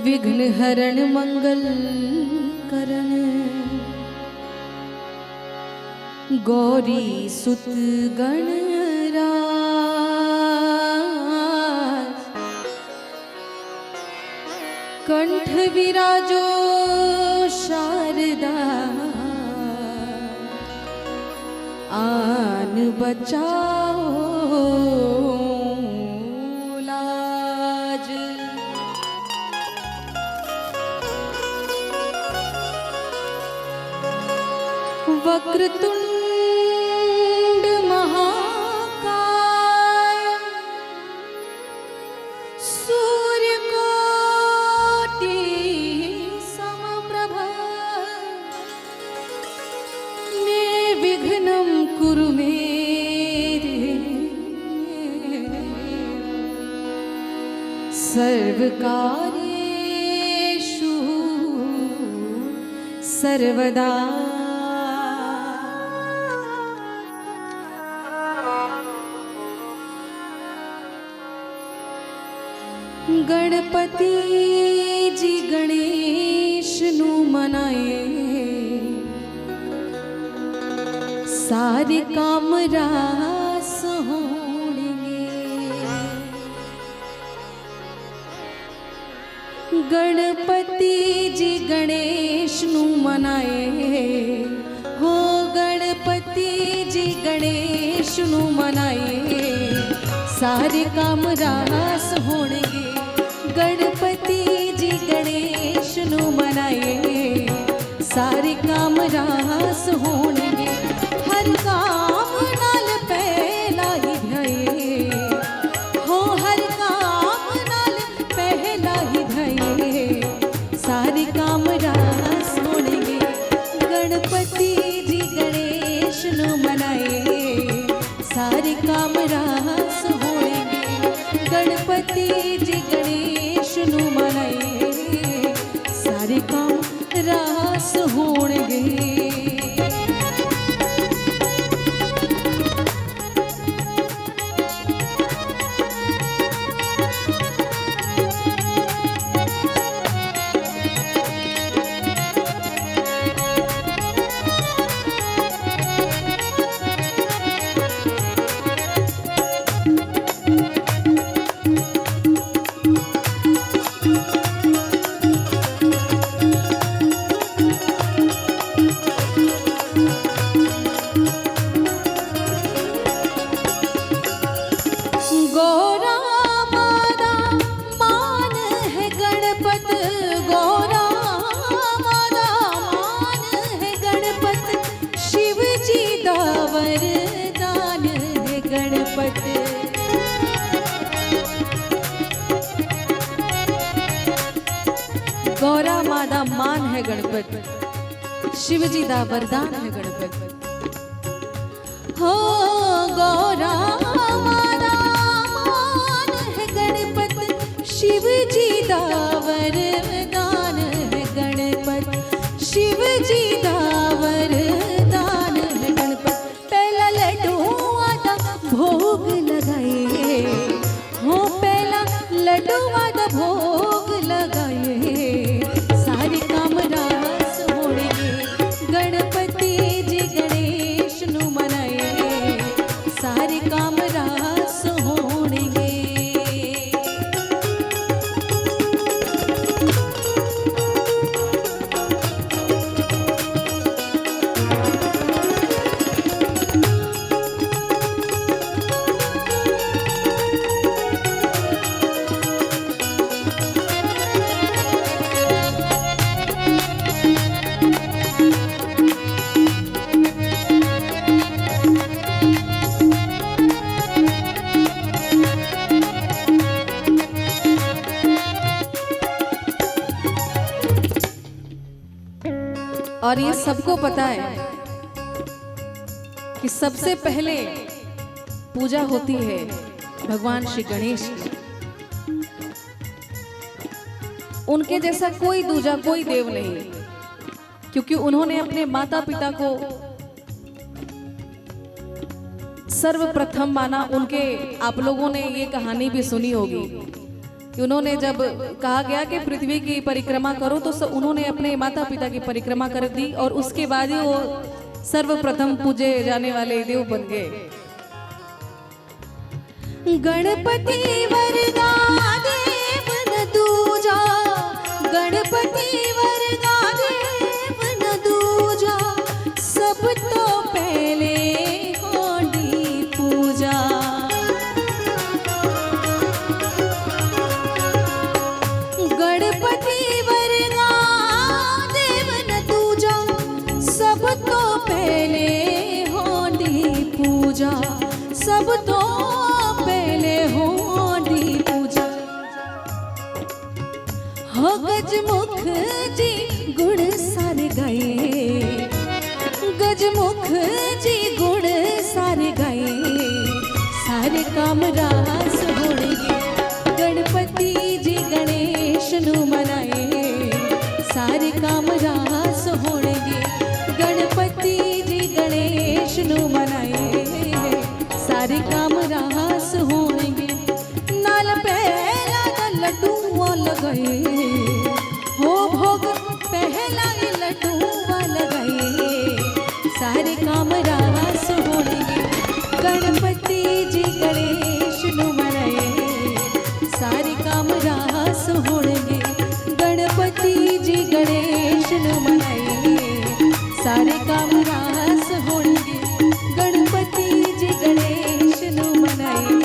विघ्न हरण मंगल करण गौरी सुत गणराज कंठ विराजो शारदा आन बचाओ लाज। वक्रतुंड महाकाय सूर्यकोटि समप्रभ निर्विघ्नं कुरु मे सर्वकार्येषु सर्वदा। गणपति जी गणेश नू मनाए सारे काम रास होणगे। गणपति जी गणेश नू मनाए हो गणपति जी गणेश नू मनाए सारे काम रास होणगे। गणपति जी गणेश नू मनाए सारे काम रास होणगे। हर काम नाल पहला ही ध्याए हो हर काम नाल पहला ही ध्याए सारे काम रास होणगे। गणपति जी गणेश नू मनाए सारे काम रास होणगे। गणपति जी गणेश नू मनाए सारे काम रास होणगे। गौरा मादा मान है गणपति शिव जी दा वरदान है गणपति हो। गौरा मादा मान है गणपति शिव जी दा वरदान है गणपति शिव जी दा वरदान है गणपति। पहला लड्डुआ दा भोग लगाए हो पहला लड्डुआ दा भोग लगाए सारे काम रास होणगे। गणपति जी गणेश नू मनाए सारे काम रास होणगे। और ये सबको पता है कि सबसे पहले पूजा होती है भगवान श्री गणेश की। उनके जैसा कोई दूजा कोई देव नहीं, क्योंकि उन्होंने अपने माता पिता को सर्वप्रथम माना। उनके आप लोगों ने ये कहानी भी सुनी होगी कि उन्होंने जब कहा गया कि पृथ्वी की परिक्रमा करो तो उन्होंने अपने माता पिता की परिक्रमा कर दी और उसके बाद ही वो सर्वप्रथम पूजे जाने वाले देव बन गए। गणपति वरदा देव न दूजा, गणपति वरदा देव न दूजा, सब तो पहले होंडी पूजा। गणपति वरदा देव न दूजा, सब तो पहले होंडी पूजा, सब तो हो गजमुख जी गुण सारे गाए, गजमुख जी गुण सारे गाए, सारे काम रास होणगे। गणपति जी गणेश नु मनाए, सारे काम रास होणगे। गणपति जी गणेश नु मनाए, सारे काम रास होणगे। नाल पहला लड्डू लगाए, हो भोग पहला लड्डू लगाए, सारे काम रास होणगे। गणपति जी गणेश नु मनाए, सारे काम रास होणगे। गणपति जी गणेश नु मनाए, सारे काम रास होणगे। गणपति जी गणेश नु मनाए,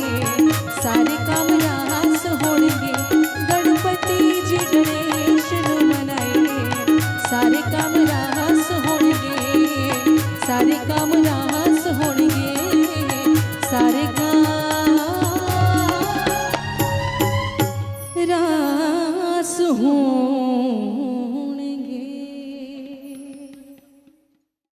सारे काम रास होणगे। गणपति जी गणेश नु मनाए, सारे काम रास होणगे, सारे काम